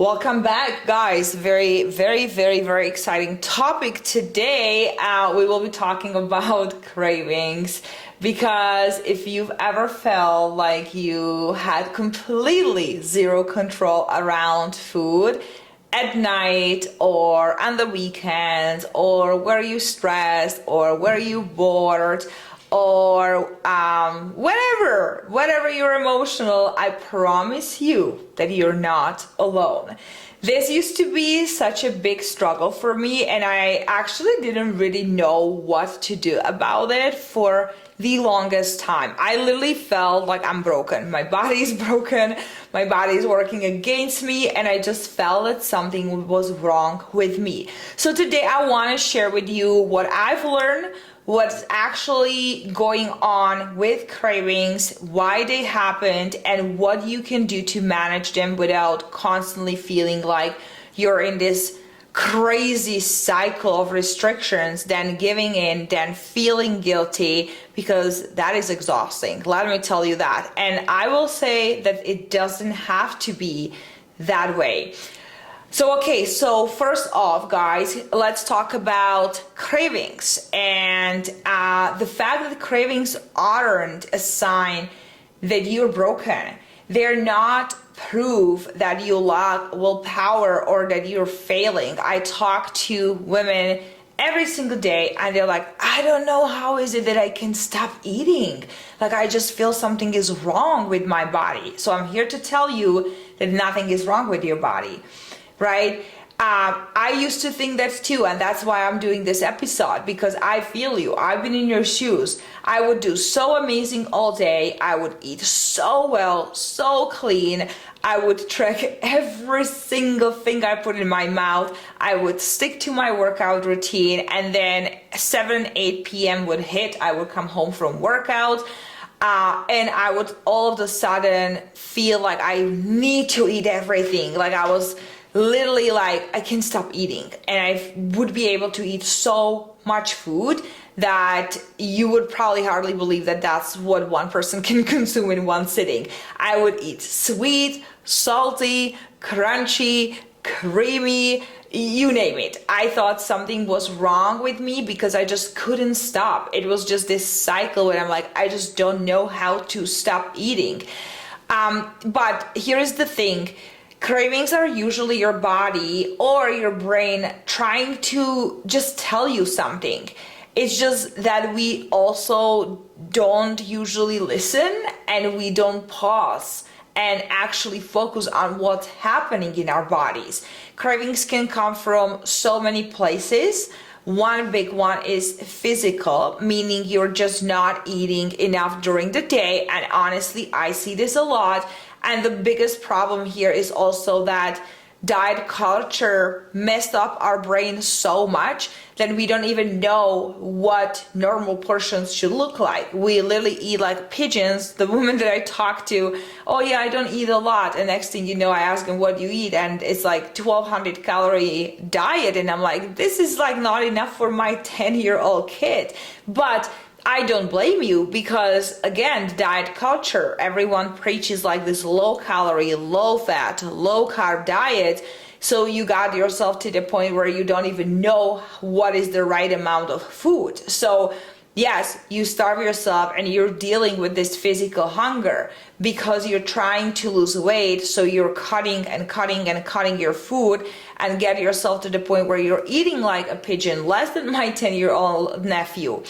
Welcome back, guys. Very exciting topic today. We will be talking about cravings, because if you've ever felt like you had completely zero control around food at night or on the weekends, or were you stressed, or were you bored, or whatever you're emotional, I promise you that you're not alone. This used to be such a big struggle for me, and I actually didn't really know what to do about it for the longest time. I literally felt like I'm broken. My body is broken, my body is working against me, and I just felt that something was wrong with me. So today I want to share with you what I've learned, what's actually going on with cravings, why they happened, and what you can do to manage them without constantly feeling like you're in this crazy cycle of restrictions, then giving in, then feeling guilty, because that is exhausting. Let me tell you that. And I will say that it doesn't have to be that way. So first off, guys, let's talk about cravings, and the fact that cravings aren't a sign that you're broken. They're not proof that you lack willpower or that you're failing. I talk to women every single day and they're like, I don't know how is it that I can stop eating. Like, I just feel something is wrong with my body. So I'm here to tell you that nothing is wrong with your body. Right? I used to think that too, and that's why I'm doing this episode, because I feel you. I've been in your shoes. I would do so amazing all day. I would eat so well, so clean. I would track every single thing I put in my mouth. I would stick to my workout routine, and then 7-8 p.m. would hit. I would come home from workout. And I would all of a sudden feel like I need to eat everything. Like, I was literally like, I can't stop eating, and I would be able to eat so much food that you would probably hardly believe that that's what one person can consume in one sitting. I would eat sweet, salty, crunchy, creamy, you name it. I thought something was wrong with me because I just couldn't stop. It was just this cycle where I'm like, I just don't know how to stop eating. But here is the thing. Cravings are usually your body or your brain trying to just tell you something. It's just that we also don't usually listen, and we don't pause and actually focus on what's happening in our bodies. Cravings can come from so many places. One big one is physical, meaning you're just not eating enough during the day. And honestly, I see this a lot. And the biggest problem here is also that diet culture messed up our brain so much that we don't even know what normal portions should look like. We literally eat like pigeons. The woman that I talked to, oh yeah, I don't eat a lot. And next thing you know, I ask them, what do you eat? And it's like 1200 calorie diet. And I'm like, this is like not enough for my 10-year-old kid. But I don't blame you, because again, diet culture, everyone preaches like this low calorie, low fat, low carb diet. So you got yourself to the point where you don't even know what is the right amount of food. So yes, you starve yourself and you're dealing with this physical hunger because you're trying to lose weight. So you're cutting your food and get yourself to the point where you're eating like a pigeon, less than my 10-year-old nephew.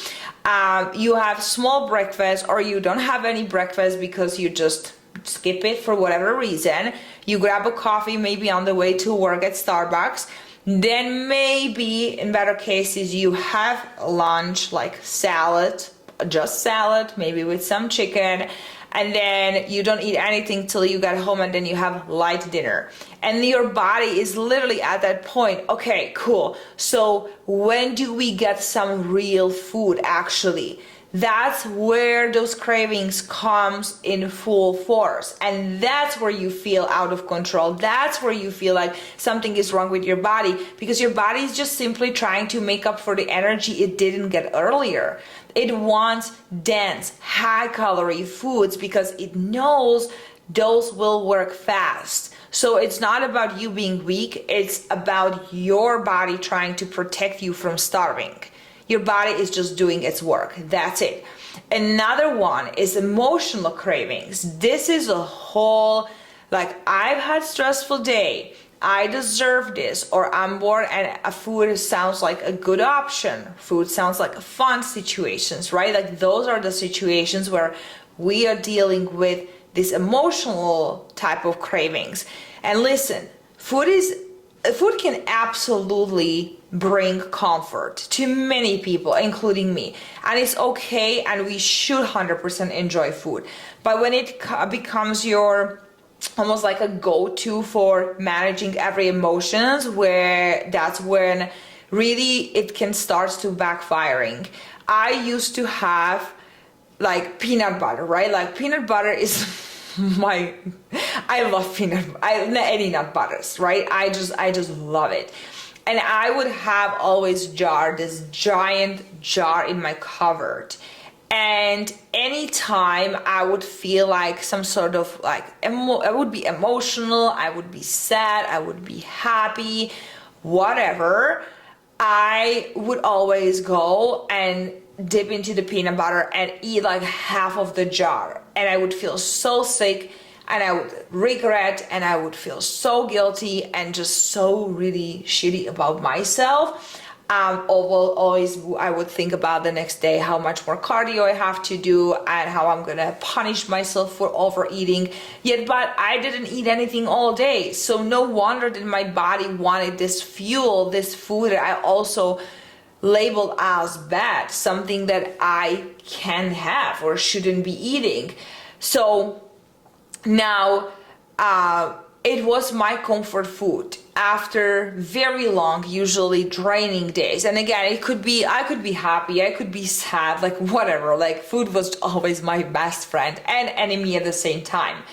You have small breakfast, or you don't have any breakfast because you just skip it for whatever reason. You grab a coffee maybe on the way to work at Starbucks. Then maybe in better cases you have lunch, like salad, just salad, maybe with some chicken, and then you don't eat anything till you get home, and then you have light dinner. And your body is literally at that point, okay, cool. So when do we get some real food actually? That's where those cravings comes in full force, and that's where you feel out of control. That's where you feel like something is wrong with your body, because your body is just simply trying to make up for the energy it didn't get earlier. It wants dense, high calorie foods because it knows those will work fast. So it's not about you being weak, it's about your body trying to protect you from starving. Your body is just doing its work. That's it. Another one is emotional cravings. This is a whole, like, I've had stressful day, I deserve this, or I'm bored and a food sounds like a good option. Food sounds like fun situations, right? Like those are the situations where we are dealing with this emotional type of cravings. And listen, food can absolutely bring comfort to many people, including me. And it's okay, and we should 100% enjoy food. But when it becomes your almost like a go-to for managing every emotions, where that's when really it can start to backfiring. I used to have like peanut butter, right? Like peanut butter is I love any nut butters, right? I just love it. And I would have always this giant jar in my cupboard. And anytime I would feel like some sort of like, I would be emotional, I would be sad, I would be happy, whatever, I would always go and dip into the peanut butter and eat like half of the jar. And I would feel so sick, and I would regret, and I would feel so guilty and just so really shitty about myself. Although always I would think about the next day how much more cardio I have to do and how I'm gonna punish myself for overeating. But I didn't eat anything all day, so no wonder that my body wanted this fuel, this food that I also labeled as bad, something that I can have or shouldn't be eating. So now it was my comfort food after very long, usually draining days. And again, I could be happy, I could be sad, like whatever. Like food was always my best friend and enemy at the same time.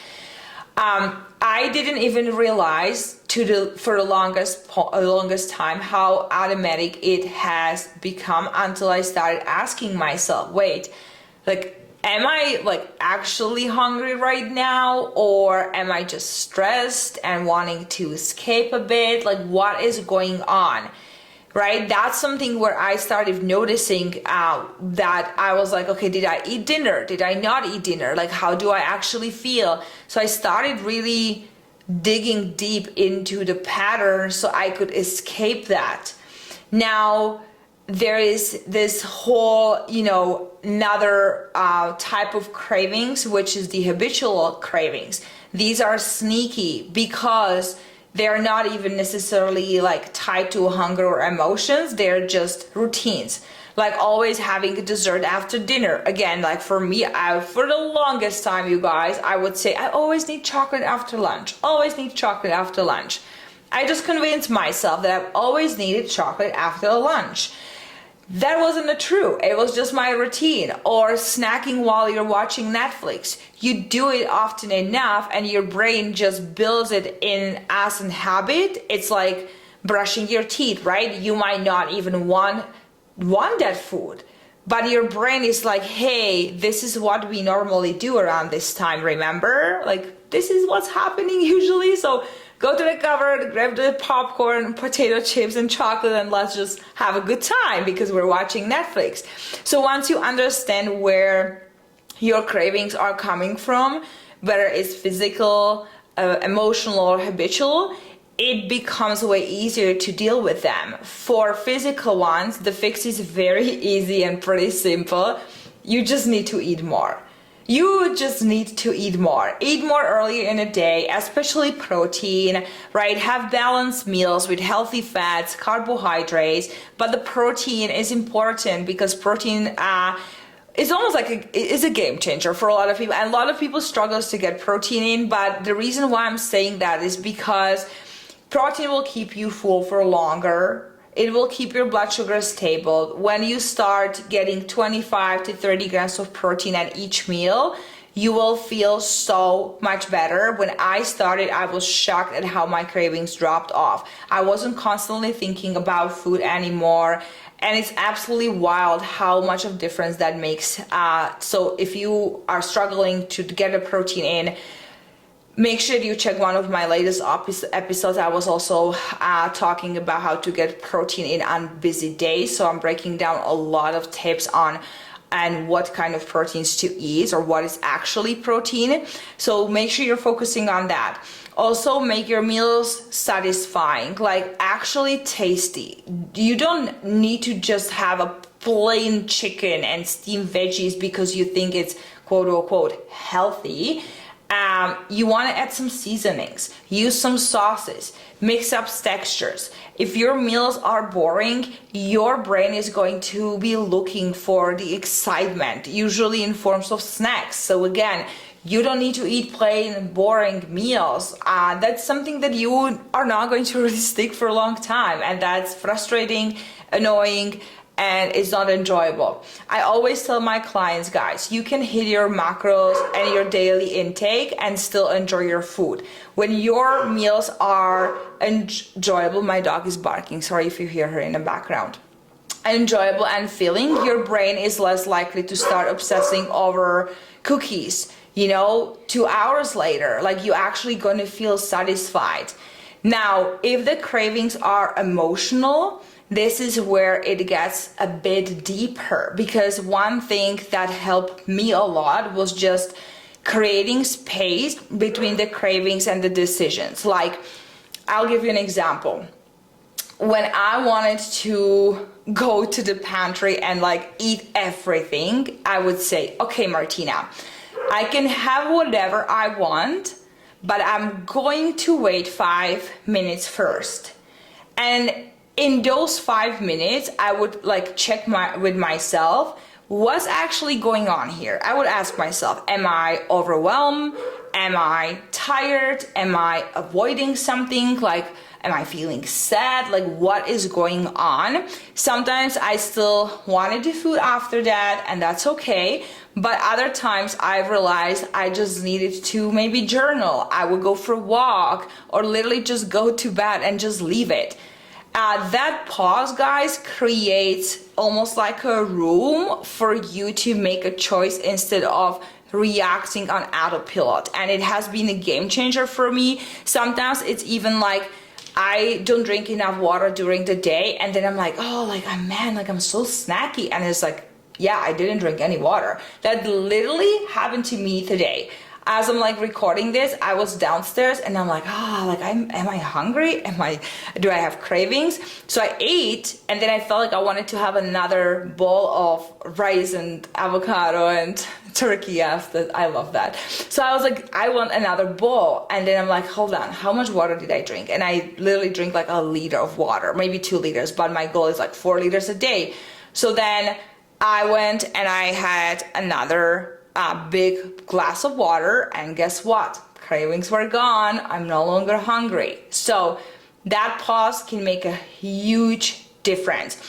I didn't even realize for the longest time how automatic it has become until I started asking myself, wait, like, am I like actually hungry right now, or am I just stressed and wanting to escape a bit? Like, what is going on? Right? That's something where I started noticing that I was like, okay, did I eat dinner? Did I not eat dinner? Like, how do I actually feel? So I started really digging deep into the pattern so I could escape that. Now, there is this whole, another type of cravings, which is the habitual cravings. These are sneaky because they're not even necessarily like tied to hunger or emotions. They're just routines. Like always having a dessert after dinner. Again, like for me, for the longest time, you guys, I would say I always need chocolate after lunch. Always need chocolate after lunch. I just convinced myself that I've always needed chocolate after lunch. That wasn't true. It was just my routine. Or snacking while you're watching Netflix. You do it often enough and your brain just builds it in as a habit. It's like brushing your teeth, right? You might not even want that food, but your brain is like, hey, this is what we normally do around this time, remember? Like, this is what's happening usually. So go to the cupboard, grab the popcorn, potato chips, and chocolate, and let's just have a good time because we're watching Netflix. So once you understand where your cravings are coming from, whether it's physical, emotional, or habitual, it becomes way easier to deal with them. For physical ones, the fix is very easy and pretty simple. You just need to eat more. You just need to eat more. Eat more earlier in the day, especially protein, right? Have balanced meals with healthy fats, carbohydrates, but the protein is important because protein is almost like is a game changer for a lot of people. And a lot of people struggles to get protein in, but the reason why I'm saying that is because protein will keep you full for longer. It will keep your blood sugar stable. When you start getting 25 to 30 grams of protein at each meal, you will feel so much better. When I started, I was shocked at how my cravings dropped off. I wasn't constantly thinking about food anymore. And it's absolutely wild how much of difference that makes. So if you are struggling to get a protein in, make sure you check one of my latest episodes. I was also talking about how to get protein in on busy days. So I'm breaking down a lot of tips on and what kind of proteins to eat or what is actually protein. So make sure you're focusing on that. Also, make your meals satisfying, like actually tasty. You don't need to just have a plain chicken and steamed veggies because you think it's quote unquote healthy. You want to add some seasonings, use some sauces, mix up textures. If your meals are boring, your brain is going to be looking for the excitement, usually in forms of snacks. So again, you don't need to eat plain, boring meals. That's something that you are not going to really stick for a long time, and that's frustrating, annoying, and it's not enjoyable. I always tell my clients, guys, you can hit your macros and your daily intake and still enjoy your food. When your meals are enjoyable, my dog is barking, sorry if you hear her in the background, enjoyable and filling, your brain is less likely to start obsessing over cookies, 2 hours later. Like, you're actually going to feel satisfied. Now, if the cravings are emotional, this is where it gets a bit deeper, because one thing that helped me a lot was just creating space between the cravings and the decisions. Like, I'll give you an example. When I wanted to go to the pantry and eat everything, I would say, okay, Martina, I can have whatever I want, but I'm going to wait 5 minutes first. And in those 5 minutes, I would check with myself, what's actually going on here? I would ask myself, am I overwhelmed? Am I tired? Am I avoiding something? Am I feeling sad? What is going on? Sometimes I still wanted the food after that, and that's okay. But other times I've realized I just needed to maybe journal. I would go for a walk or literally just go to bed and just leave it. That pause, guys, creates almost like a room for you to make a choice instead of reacting on autopilot. And it has been a game changer for me. Sometimes it's even I don't drink enough water during the day, and then I'm I'm so snacky, and it's yeah, I didn't drink any water. That literally happened to me today. As I'm recording this, I was downstairs and I'm am I hungry? Do I have cravings? So I ate, and then I felt like I wanted to have another bowl of rice and avocado and turkey. I love that. So I was I want another bowl. And then I'm hold on, how much water did I drink? And I literally drink a liter of water, maybe 2 liters, but my goal is 4 liters a day. So then I went and I had another big glass of water, and guess what? Cravings were gone. I'm no longer hungry. So that pause can make a huge difference.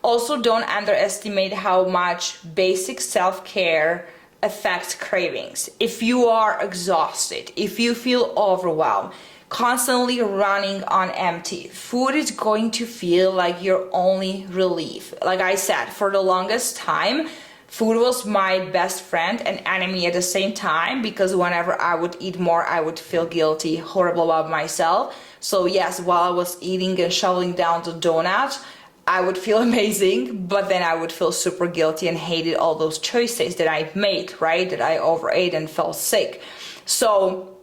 Also, don't underestimate how much basic self-care affects cravings. If you are exhausted, if you feel overwhelmed, constantly running on empty, food is going to feel like your only relief. Like I said, for the longest time, food was my best friend and enemy at the same time, because whenever I would eat more, I would feel guilty, horrible about myself. So yes, while I was eating and shoveling down the donut, I would feel amazing, but then I would feel super guilty and hated all those choices that I made, right? That I overate and felt sick. So,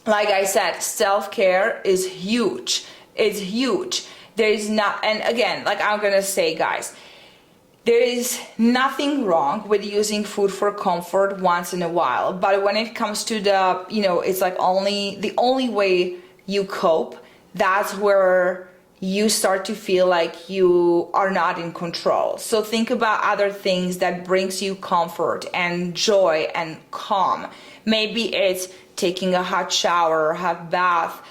like I said, self-care is huge. It's huge. There is not, and again, I'm gonna say, guys, there is nothing wrong with using food for comfort once in a while, but when it comes to the, it's the only way you cope, that's where you start to feel like you are not in control. So think about other things that brings you comfort and joy and calm. Maybe it's taking a hot shower, hot bath,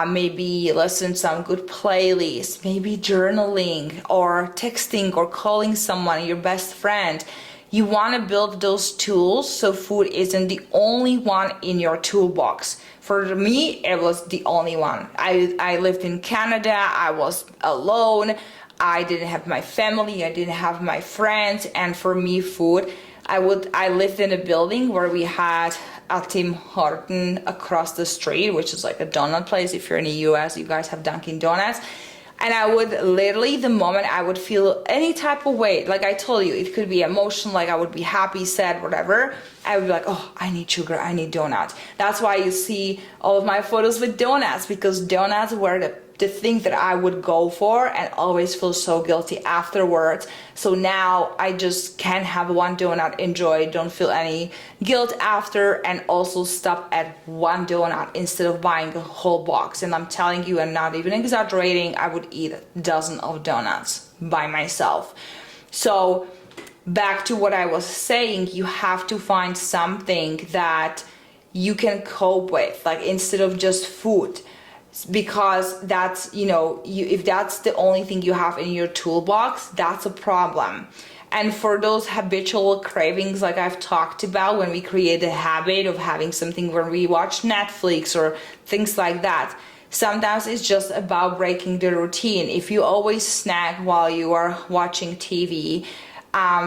maybe listen to some good playlists, maybe journaling or texting or calling someone, your best friend. You want to build those tools so food isn't the only one in your toolbox. For me, it was the only one. I lived in Canada, I was alone, I didn't have my family, I didn't have my friends, and for me, food, I lived in a building where we had at Tim Horton across the street, which is like a donut place. If you're in the US, you guys have Dunkin' Donuts. And I would literally, the moment I would feel any type of way, like I told you, it could be emotional, like I would be happy, sad, whatever, I would be like, oh, I need sugar, I need donuts. That's why you see all of my photos with donuts, because donuts were the thing that I would go for and always feel so guilty afterwards. So now I just can have one donut, enjoy, don't feel any guilt after, and also stop at one donut instead of buying a whole box. And I'm telling you, and not even exaggerating, I would eat a dozen of donuts by myself. So back to what I was saying, you have to find something that you can cope with, like instead of just food. Because that's, you know, if that's the only thing you have in your toolbox, that's a problem. And for those habitual cravings, like I've talked about, when we create a habit of having something when we watch Netflix or things like that, sometimes it's just about breaking the routine. If you always snack while you are watching TV,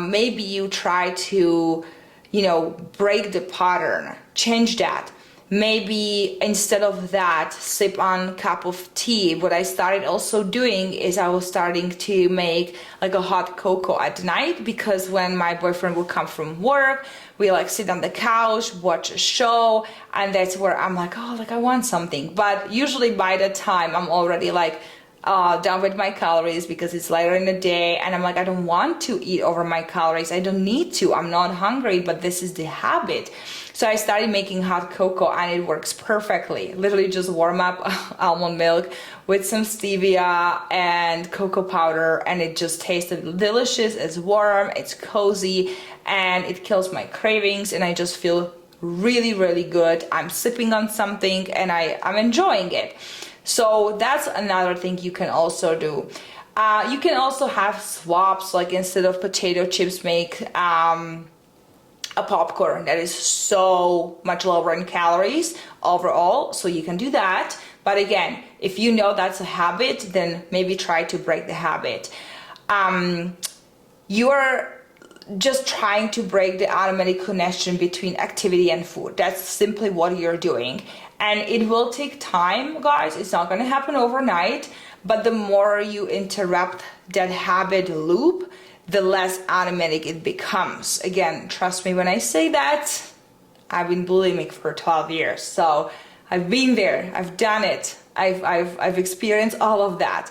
maybe you try to, you know, break the pattern, change that. Maybe instead of that, sip on a cup of tea. What I started also doing is I was starting to make like a hot cocoa at night, because when my boyfriend would come from work, we like sit on the couch, watch a show, and that's where I'm like, oh, like I want something. But usually by the time I'm already like done with my calories, because it's later in the day, and I'm like, I don't want to eat over my calories. I don't need to. I'm not hungry, but this is the habit. So I started making hot cocoa, and it works perfectly. Literally just warm up almond milk with some stevia and cocoa powder, and it just tasted delicious. It's warm, it's cozy, and it kills my cravings, and I just feel really, really good. I'm sipping on something, and I'm enjoying it. So that's another thing you can also do. You can also have swaps, like instead of potato chips, make a popcorn that is so much lower in calories overall, so you can do that. But again, if you know that's a habit, then maybe try to break the habit. You are just trying to break the automatic connection between activity and food. That's simply what you're doing. And it will take time, guys. It's not going to happen overnight, but the more you interrupt that habit loop, the less automatic it becomes. Again, trust me when I say that. I've been bulimic for 12 years, so I've been there, I've done it, I've experienced all of that.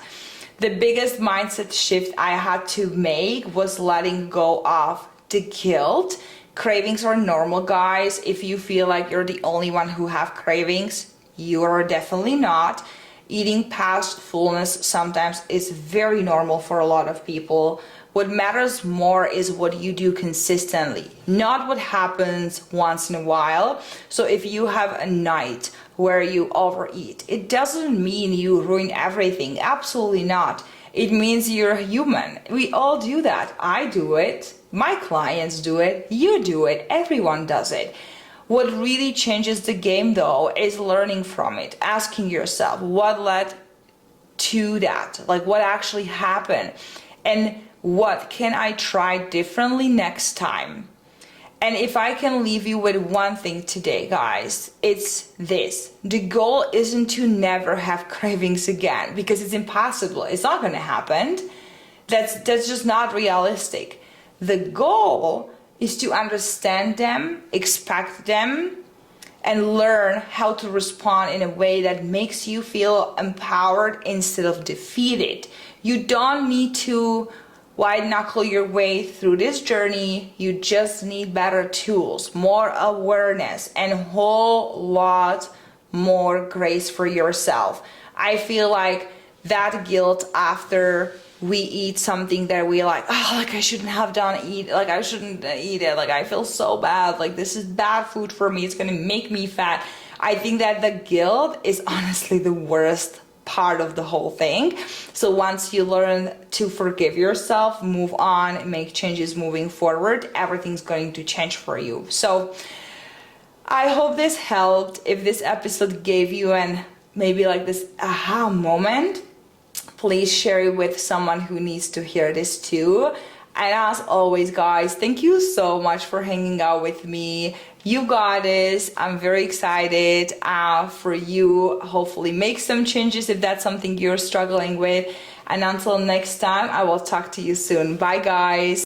The biggest mindset shift I had to make was letting go of the guilt. Cravings are normal, guys. If you feel like you're the only one who have cravings, you are definitely not. Eating past fullness sometimes is very normal for a lot of people. What matters more is what you do consistently, not what happens once in a while. So if you have a night where you overeat, it doesn't mean you ruin everything. Absolutely not. It means you're human. We all do that. I do it. My clients do it. You do it. Everyone does it. What really changes the game, though, is learning from it, asking yourself what led to that, like what actually happened, and what can I try differently next time. And if I can leave you with one thing today, guys, it's this. The goal isn't to never have cravings again, because it's impossible. It's not going to happen. That's just not realistic. The goal is to understand them, expect them, and learn how to respond in a way that makes you feel empowered instead of defeated. You don't need to white knuckle your way through this journey. You just need better tools, more awareness, and a whole lot more grace for yourself. I feel like that guilt after we eat something that we like, oh, like I shouldn't have done eat, like I shouldn't eat it, like I feel so bad, like this is bad food for me, it's gonna make me fat. I think that the guilt is honestly the worst part of the whole thing. So once you learn to forgive yourself, move on, make changes moving forward, everything's going to change for you. So I hope this helped. If this episode gave you an maybe like this aha moment, please share it with someone who needs to hear this too. And as always, guys, thank you so much for hanging out with me. You got this. I'm very excited for you. Hopefully make some changes if that's something you're struggling with. And until next time, I will talk to you soon. Bye guys.